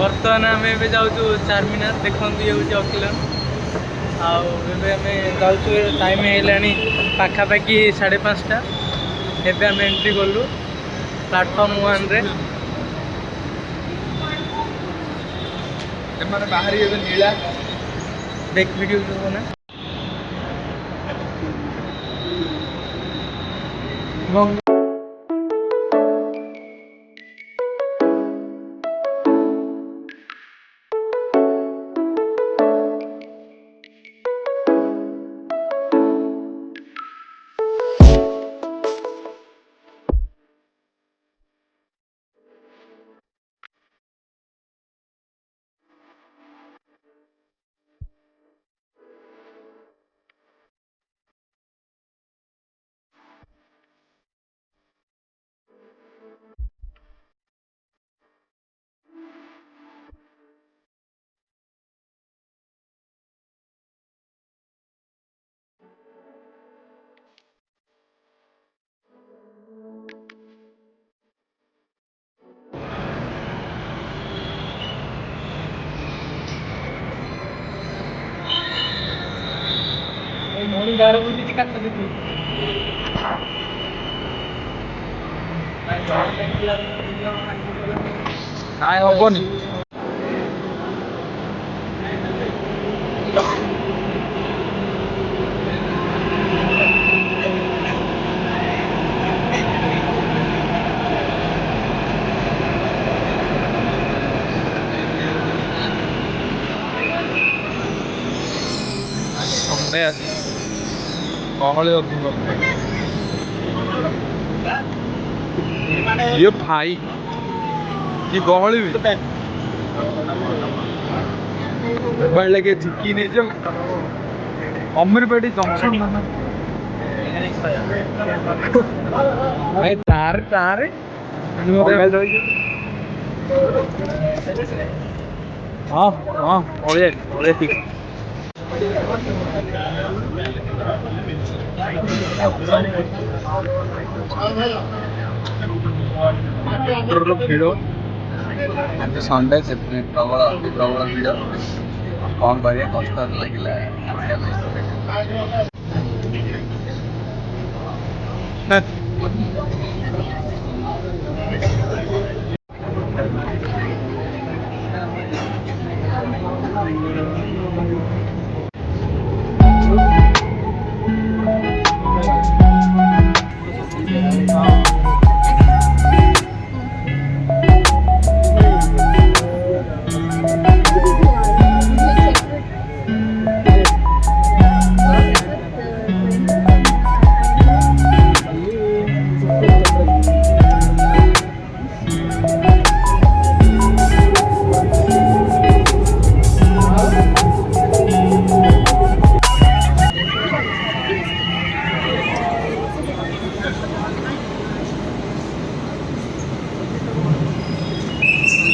बर्तमान आम ए जाऊँ चारमीनार देखते ये हूँ अखिलन आम जाऊँ टाइम है पाखापाखि 5:30 एवं आम एंट्री कलु प्लाटफर्म 1 रे बाहर नीला देख वीडियो ना मॉर्निंग गार बुझी का काय हबनी ये भाई ये गहली भी बढ़ लगे झिकी नहीं जो अमीरपेटी जंक्शन भाई तार तार हाँ हाँ ओले ओले ठीक संडे से प्रबल प्रबल भिड़ कौन करिए कष्ट लगे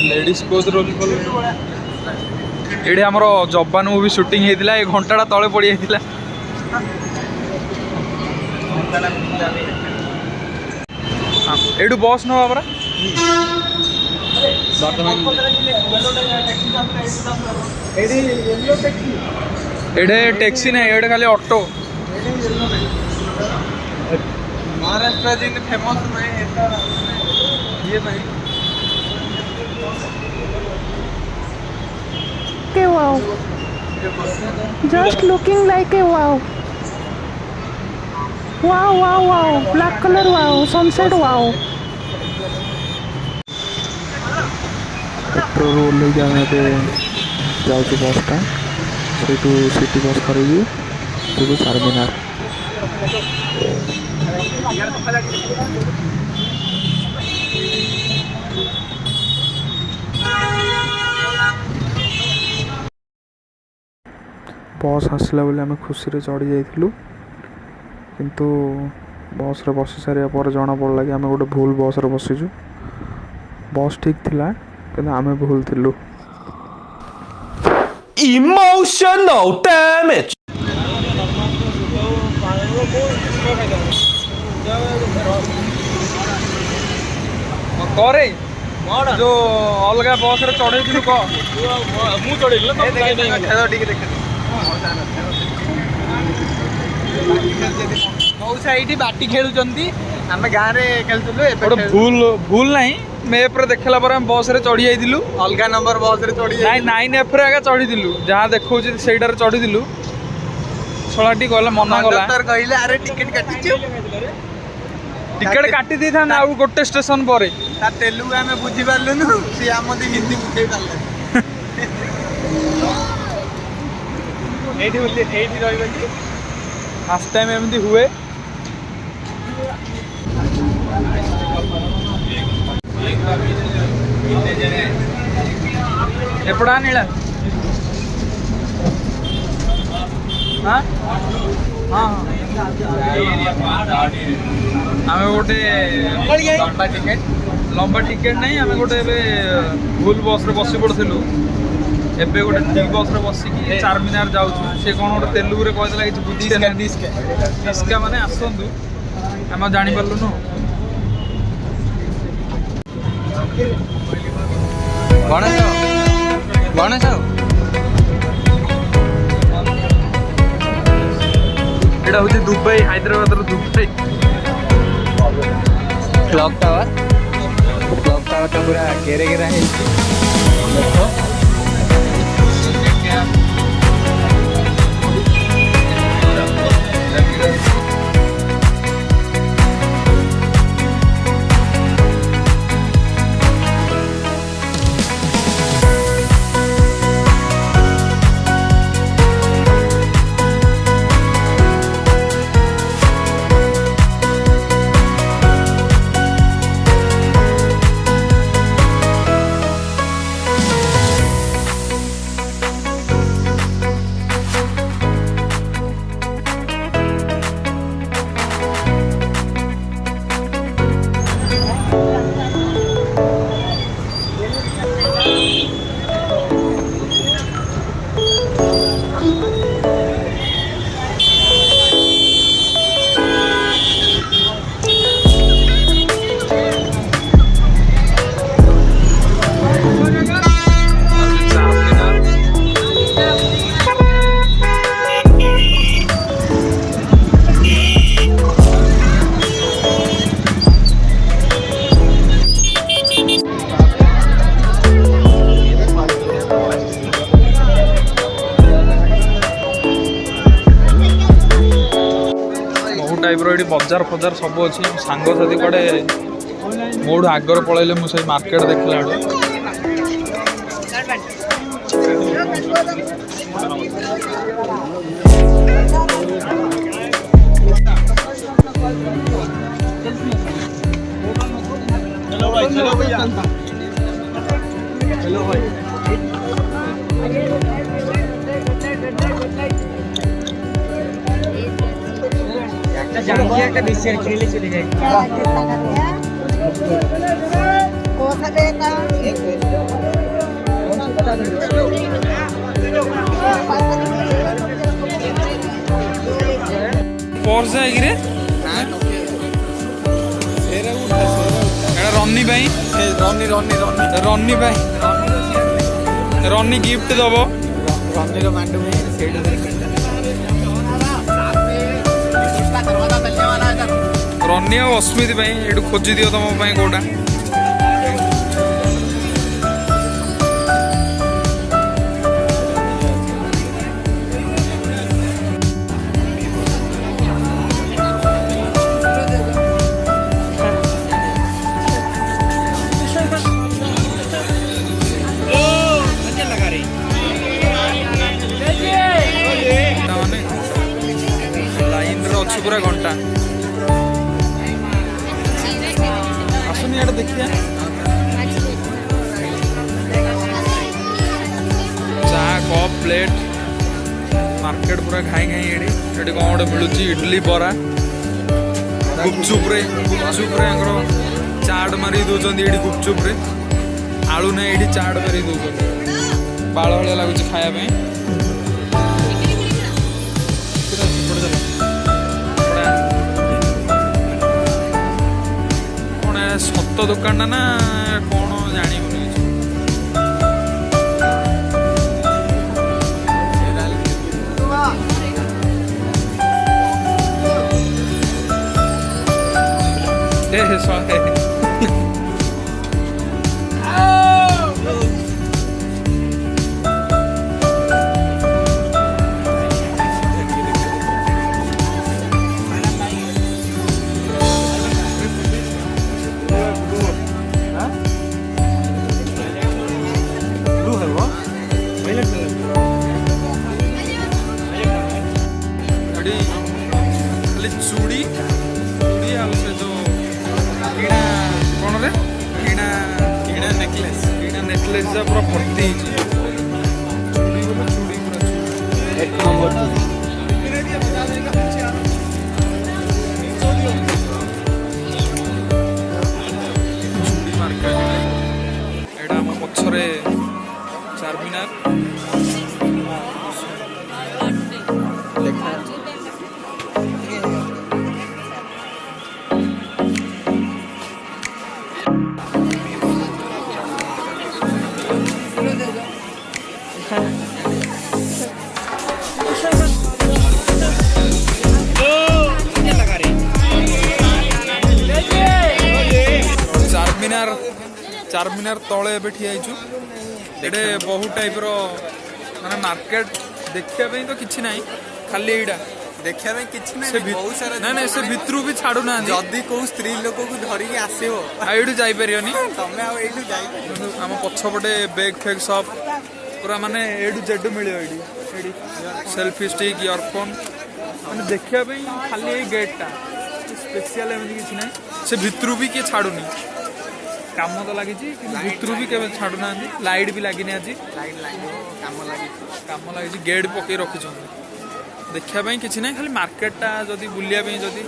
लेडीज पोज रोल ये आमर जवान मूवी शूटिंग होता है घंटा तले पड़ जाता ये बस ना परा ये टैक्सी ना ये खाली ऑटो महाराष्ट्र जी फेमस ये नहीं wow, just looking like a wow, wow wow wow, black color wow, sunset wow. Petrol ले जाने पे जाऊँ बसटा से सिटी बस खरीदी तो चारमीनार बस आसला बोले आम खुशी रे चढ़ी जाइलु किंतु बस रे बसी सारे पर जना पड़ला कि आम गोटे भूल बस रे बसीचु बस ठीक थिला किंतु आम भूल थिलु Emotional damage. करे जो अलग बस रे चढ़े कह ମୁଁ ଚଢ଼େଇଲି ମଉସା ଏଇଠି ବାଟି ଖେଳୁଛନ୍ତି ଆମେ ଗାଁରେ ଖେଳୁଥିଲୁ ଏବେ ଗୋଟେ ଭୁଲ ନାହିଁ ମେପ୍ରେ ଦେଖିଲା ପରେ ଆମେ ବସ୍ରେ ଚଢ଼ି ଯାଇଥିଲୁ ଅଲଗା ନମ୍ବର ବସ୍ରେ ଚଢ଼ି ନାଇଁ 9Fରେ ଆଗା ଚଢ଼ିଥିଲୁ ଯାହା ଦେଖାଉଛି ସେଇଟାରେ ଚଢ଼ିଥିଲୁ ଶଳାଟି ଗଲେ ମନା କଲା କହିଲେ ଆରେ ଟିକେଟ କାଟିଛୁ ଟିକେଟ କାଟି ଦେଇଥାନ୍ତେ ଆଉ ଗୋଟେ ଷ୍ଟେସନ ପରେ ତା ତେଲୁଗୁ ଆମେ ବୁଝିପାରିଲୁନୁ ସିଏ ଆମ ହିନ୍ଦୀ ବୁଝେଇ ପାରିଲା ଏଇଠି ରହିବ କି ଫାର୍ଷ୍ଟ ଟାଇମ୍ ଏମିତି ହୁଏ ଏପଟା ନୀଳା हाँ हाँ आम गोटे लंबा टिकेट नहीं आम गोटे भूल बस बसी पड़ू एबे गोटे ठीक बस बसिकी चारमीनार जाऊँ सी कौन गोटे तेलुगु रे कहला कि बुझी डिस्का माने आसतु आम जापारूनु गणेश गणेश एटा हूँ Dubai Hyderabad Dubai clock tower तो पूरा घेरे घेरा है टाइप्र ये बजार फजार सब अच्छी सांगसाथी कड़े मोठ आगर पलैले मुझे मार्केट देखला चलो भैया चलो भाई একটা বেশি খেলে চলে যায় पर्स है रे रन्नी भाई रन्नी भाई रन्नी गिफ्ट दब रन्नी मांडू रन्नी और अस्मित ये खोजी दियो तुम कौटा लाइन अच्छी पूरा घंटा आसनी यार देखिए चा कप प्लेट मार्केट पूरा घाई घाई ये कौन गोटे मिलूँ इडली बरा गुपचुप चाट मारी दौरान ये गुपचुप आलू ना ये चाट मारी दौरान बाल भाया लगुच खायापी सत दुकान ना कौन ଜାଣିବୁନି କିଛି। ଖାଲି ଚୁଡ଼ି ଚୁଡ଼ି ଆଉ ସେ ଯେଉଁ କିଣା କ'ଣ ରେ କିଣା କିଣା ନେକଲେସ୍ ଯା ପୁରା ଭର୍ତ୍ତି ହେଇଛି। ଚୁଡ଼ି ବୋଲେ ଚୁଡ଼ି ପୁରା ଏକ ନମ୍ବର ଚୁଡ଼ି ମାର୍କେଟ। ଏଇଟା ଆମ ପଛରେ ଚାରମିନାର ଲେଖା चारमिनार तले ए ठिया एटे बहुत टाइप माने मार्केट देखिया तो किछि नाही खाली एडा देखिया किछि नाही बहुत सारा ना ना से भितरु भी छाडू ना जदी को स्त्री लोक को धरि के आसीबो एडू जाई परियोनी तमे आ एडू जाई हम पछपटे बैग फैग सब पूरा माने एडू जेडू मिलियो एडी एडी सेल्फी स्टिक इयरफोन माने देखिया खाली ए गेटटा स्पेशल एमन किछि नाही से भितरु भी के छाडूनी काम तो लगी भितर भी केवल छाड़ू ना लाइट भी लगी आज काम लगी गेट पकई रखी देखापी किसी ना खाली मार्केटा जदि बुलिया जदि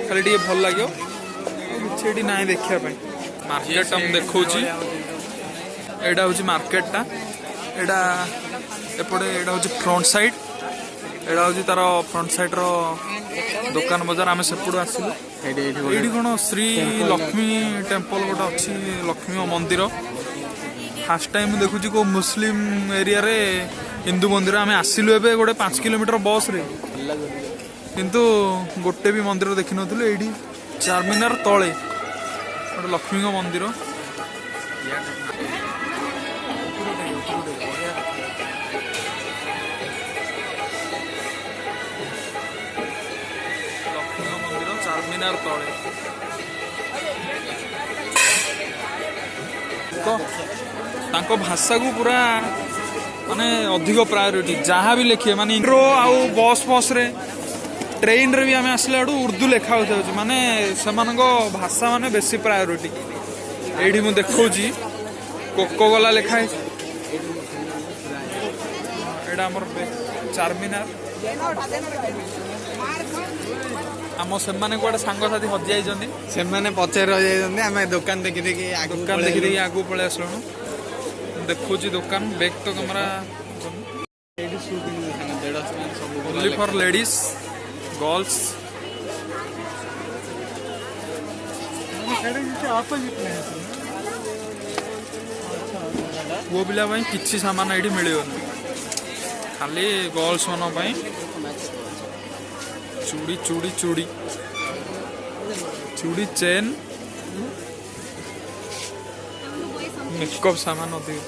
खाली टे भल लगे कि ना देखापी मार्केटा मुझे देखा यहाँ हूँ मार्केटा यहाँ एपटे यहाँ हूँ फ्रंट साइड यहाँ हूँ तार फ्रंट साइड रो दुकान बजार आम सेपटू आसलु ये कौन श्री लक्ष्मी टेम्पल गोटे अच्छी लक्ष्मी मंदिर फास्ट टाइम देखुची को मुस्लिम एरिया रे हिंदू मंदिर आम आसलु ए गोटे 5 किलोमीटर बस रे किंतु गोटे भी मंदिर देखी नु ये चारमिनार तले गोटे लक्ष्मी मंदिर चारमिनार तले तांको भाषा को पूरा माने अधिक प्रायोरिटी जहाँ भी लिखे माने इंट्रो आउ बस बस रे ट्रेन रे भी आम आसला उर्दू लिखा होता माने सेमानको भाषा माने बेसी प्रायोरिटी एडी मु देखौजी कोको कोला लिखा है एडा हमर चारमिनार आम से गोटे सांगसाथी हजि जाइछन्ती से माने पछे रह जाइछन्ती हम दुकान देखि देखि आगु पळे आसलुनु देखुची दुकान बैक तो camera only for ladies girls पुओ पिला किसी सामान ये मिलनी खाली गर्ल्स मन चूड़ी चूड़ी चूड़ी चूड़ी चेन मेकअप सामान अधिक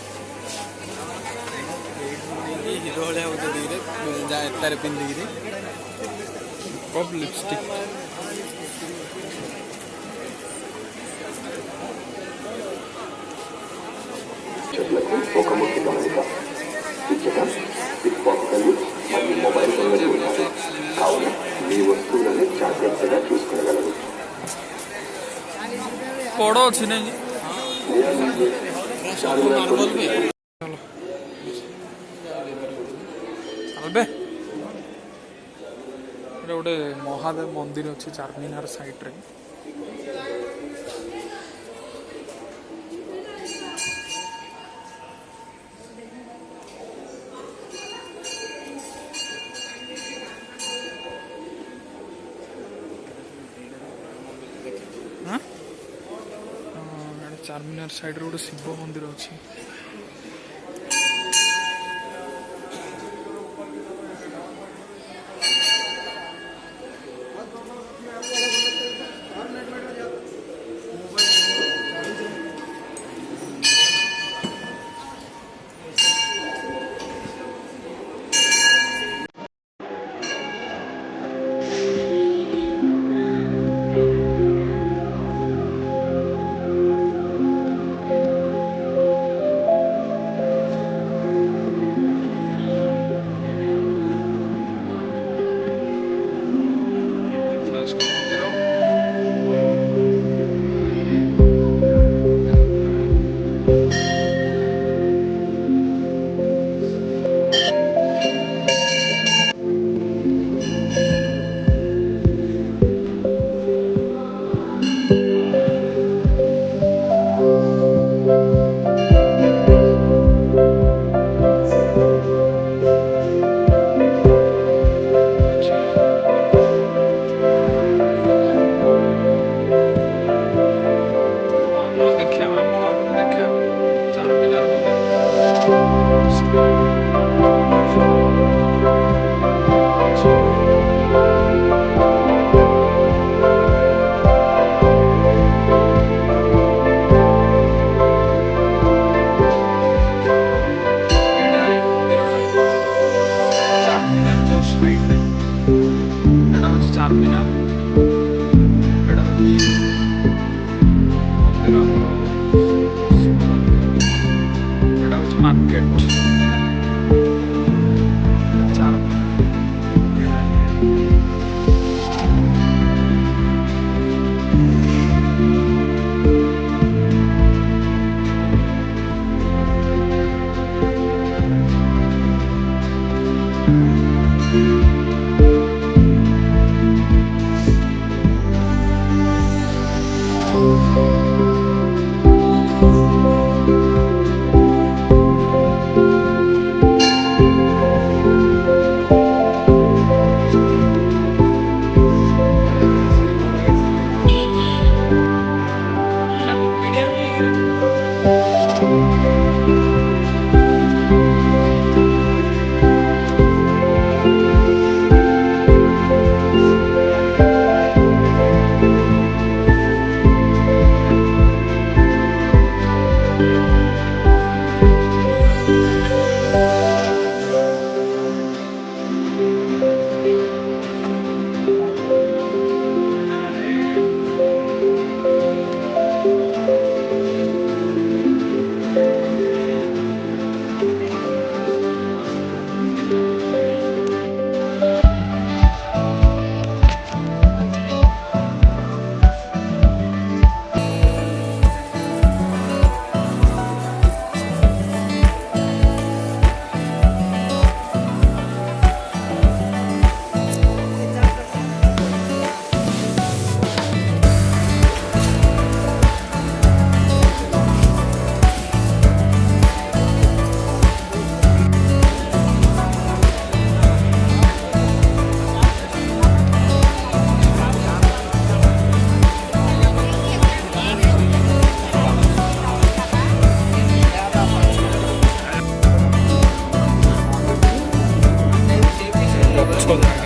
हिरो भाया पिंधिकी मेकअप लिपस्टिक बड़ अच्छी ना चलबे गोटे महादेव मंदिर अच्छी चारमिनार साइड रे चारमीनार साइड गोटे शिव मंदिर अच्छी Let's go.